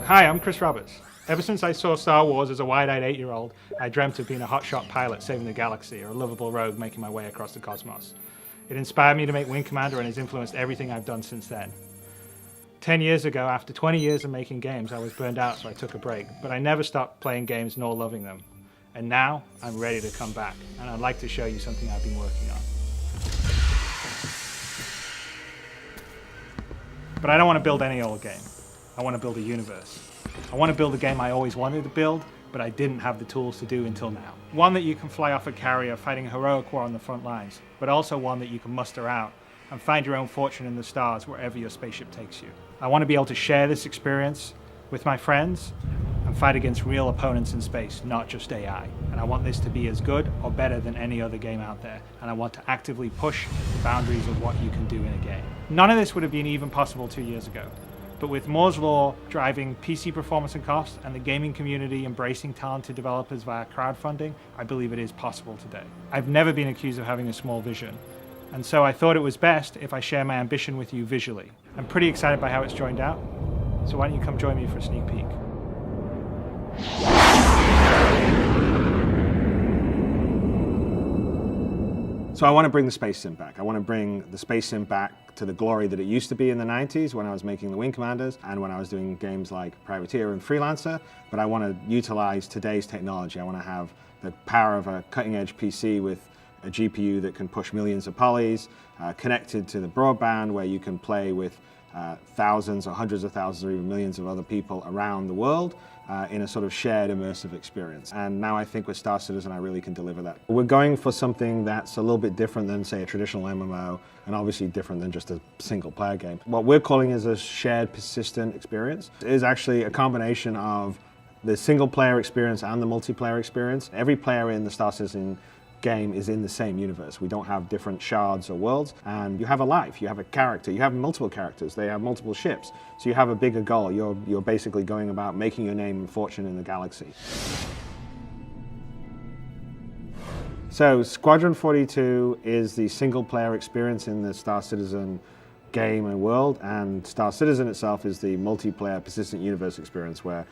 Hi, I'm Chris Roberts. Ever since I saw Star Wars as a wide-eyed 8-year-old, I dreamt of being a hotshot pilot saving the galaxy or a lovable rogue making my way across the cosmos. It inspired me to make Wing Commander and has influenced everything I've done since then. 10 years ago, after 20 years of making games, I was burned out, so I took a break, but I never stopped playing games nor loving them. And now, I'm ready to come back, and I'd like to show you something I've been working on. But I don't want to build any old game. I want to build a universe. I want to build a game I always wanted to build, but I didn't have the tools to do until now. One that you can fly off a carrier fighting a heroic war on the front lines, but also one that you can muster out and find your own fortune in the stars wherever your spaceship takes you. I want to be able to share this experience with my friends and fight against real opponents in space, not just AI. And I want this to be as good or better than any other game out there. And I want to actively push the boundaries of what you can do in a game. None of this would have been even possible 2 years ago. But with Moore's Law driving PC performance and cost and the gaming community embracing talented developers via crowdfunding, I believe it is possible today. I've never been accused of having a small vision. And so I thought it was best if I share my ambition with you visually. I'm pretty excited by how it's joined out. So why don't you come join me for a sneak peek? So I want to bring the space sim back. I want to bring the space sim back to the glory that it used to be in the 90s when I was making the Wing Commanders and when I was doing games like Privateer and Freelancer. But I want to utilize today's technology. I want to have the power of a cutting-edge PC with a GPU that can push millions of polys, connected to the broadband where you can play with thousands or hundreds of thousands or even millions of other people around the world in a sort of shared immersive experience. And now I think with Star Citizen I really can deliver that. We're going for something that's a little bit different than, say, a traditional MMO, and obviously different than just a single player game. What we're calling is a shared persistent experience. It is actually a combination of the single player experience and the multiplayer experience. Every player in the Star Citizen game is in the same universe. We don't have different shards or worlds, and you have a life, you have a character, you have multiple characters, they have multiple ships, so you have a bigger goal. You're basically going about making your name and fortune in the galaxy. So Squadron 42 is the single player experience in the Star Citizen game and world, and Star Citizen itself is the multiplayer persistent universe experience where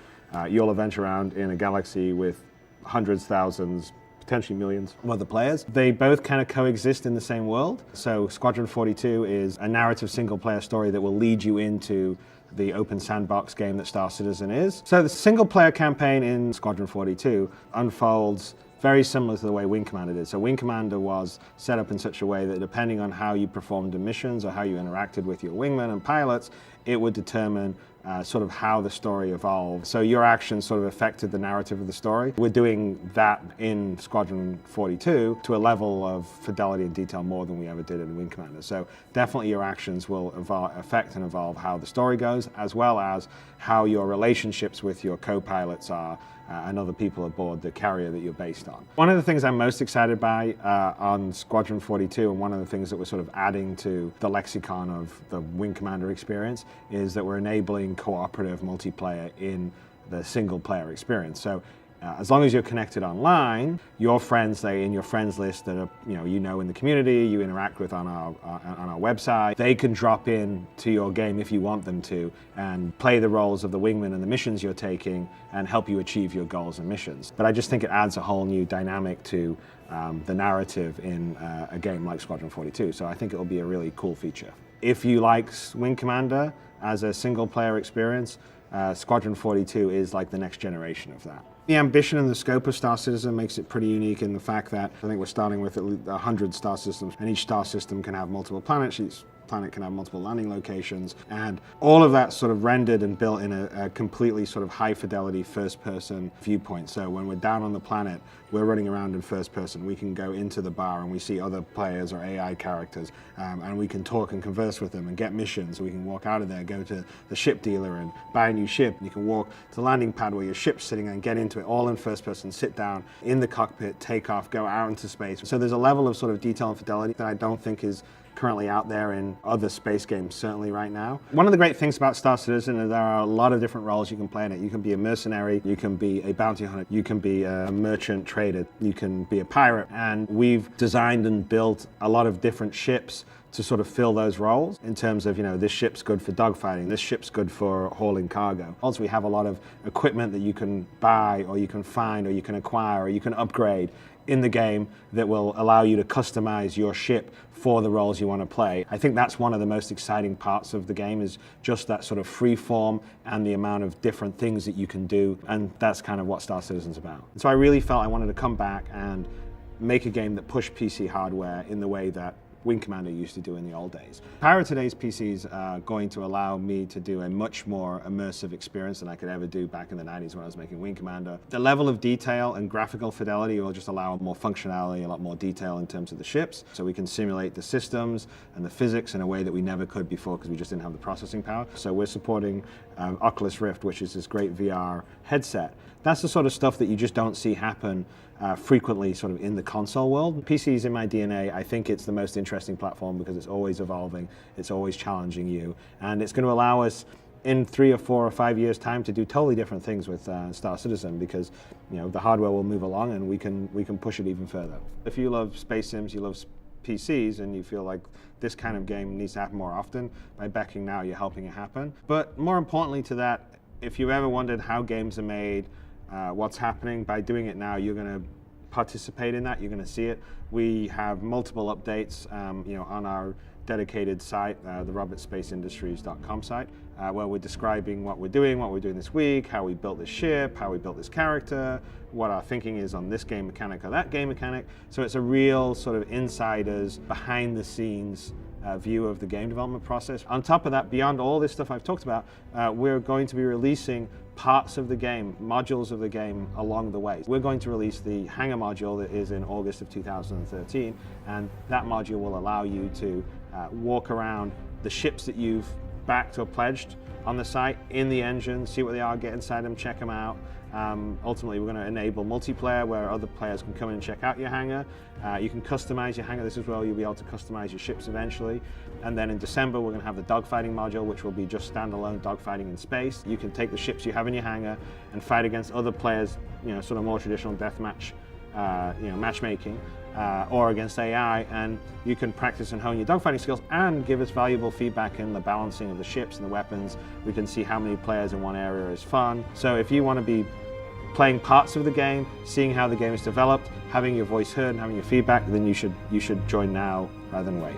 you'll adventure around in a galaxy with hundreds, thousands, potentially millions of other players. They both kind of coexist in the same world. So Squadron 42 is a narrative single player story that will lead you into the open sandbox game that Star Citizen is. So the single player campaign in Squadron 42 unfolds very similar to the way Wing Commander did. So Wing Commander was set up in such a way that depending on how you performed in missions or how you interacted with your wingmen and pilots, it would determine sort of how the story evolved. So your actions sort of affected the narrative of the story. We're doing that in Squadron 42 to a level of fidelity and detail more than we ever did in Wing Commander. So definitely your actions will affect and evolve how the story goes, as well as how your relationships with your co-pilots are and other people aboard the carrier that you're based on. One of the things I'm most excited by on Squadron 42, and one of the things that we're sort of adding to the lexicon of the Wing Commander experience, is that we're enabling cooperative multiplayer in the single player experience. So as long as you're connected online, your friends, say in your friends list that are, you know in the community, you interact with on our website, they can drop in to your game if you want them to and play the roles of the wingman and the missions you're taking and help you achieve your goals and missions. But I just think it adds a whole new dynamic to the narrative in a game like Squadron 42. So I think it'll be a really cool feature. If you like Wing Commander as a single player experience, Squadron 42 is like the next generation of that. The ambition and the scope of Star Citizen makes it pretty unique in the fact that I think we're starting with at least 100 star systems, and each star system can have multiple planets. Each planet can have multiple landing locations, and all of that sort of rendered and built in a completely sort of high fidelity first person viewpoint. So when we're down on the planet, we're running around in first person. We can go into the bar and we see other players or AI characters, and we can talk and converse with them and get missions. We can walk out of there, go to the ship dealer and buy a new ship. You can walk to the landing pad where your ship's sitting and get into it all in first person, sit down in the cockpit, take off, go out into space. So there's a level of sort of detail and fidelity that I don't think is currently out there in other space games, certainly right now. One of the great things about Star Citizen is there are a lot of different roles you can play in it. You can be a mercenary, you can be a bounty hunter, you can be a merchant trader, you can be a pirate. And we've designed and built a lot of different ships to sort of fill those roles in terms of, this ship's good for dogfighting, this ship's good for hauling cargo. Also, we have a lot of equipment that you can buy or you can find or you can acquire or you can upgrade in the game that will allow you to customize your ship for the roles you want to play. I think that's one of the most exciting parts of the game, is just that sort of free form and the amount of different things that you can do, and that's kind of what Star Citizen's about. And so I really felt I wanted to come back and make a game that pushed PC hardware in the way that Wing Commander used to do in the old days. Power of today's PCs are going to allow me to do a much more immersive experience than I could ever do back in the 90s when I was making Wing Commander. The level of detail and graphical fidelity will just allow more functionality, a lot more detail in terms of the ships, so we can simulate the systems and the physics in a way that we never could before because we just didn't have the processing power. So we're supporting Oculus Rift, which is this great VR headset. That's the sort of stuff that you just don't see happen frequently sort of in the console world. PC is in my DNA. I think it's the most interesting platform because it's always evolving, it's always challenging you, and it's going to allow us in 3 or 4 or 5 years' time to do totally different things with Star Citizen, because the hardware will move along and we can push it even further. If you love space sims, you love PCs, and you feel like this kind of game needs to happen more often, by backing now you're helping it happen. But more importantly to that, if you've ever wondered how games are made, what's happening, by doing it now, you're going to participate in that, you're going to see it. We have multiple updates on our dedicated site, the robertspaceindustries.com site, where we're describing what we're doing this week, how we built this ship, how we built this character, what our thinking is on this game mechanic or that game mechanic. So it's a real sort of insiders, behind the scenes view of the game development process. On top of that, beyond all this stuff I've talked about, we're going to be releasing parts of the game, modules of the game along the way. We're going to release the Hangar module that is in August of 2013, and that module will allow you to walk around the ships that you've backed or pledged on the site, in the engine, see what they are, get inside them, check them out. Ultimately, we're going to enable multiplayer where other players can come in and check out your hangar. You can customize your hangar. This is where you'll be able to customize your ships eventually. And then in December, we're going to have the dogfighting module, which will be just standalone dogfighting in space. You can take the ships you have in your hangar and fight against other players, sort of more traditional deathmatch, matchmaking, or against AI, and you can practice and hone your dogfighting skills and give us valuable feedback in the balancing of the ships and the weapons. We can see how many players in one area is fun. So if you want to be playing parts of the game, seeing how the game is developed, having your voice heard and having your feedback, then you should join now rather than wait.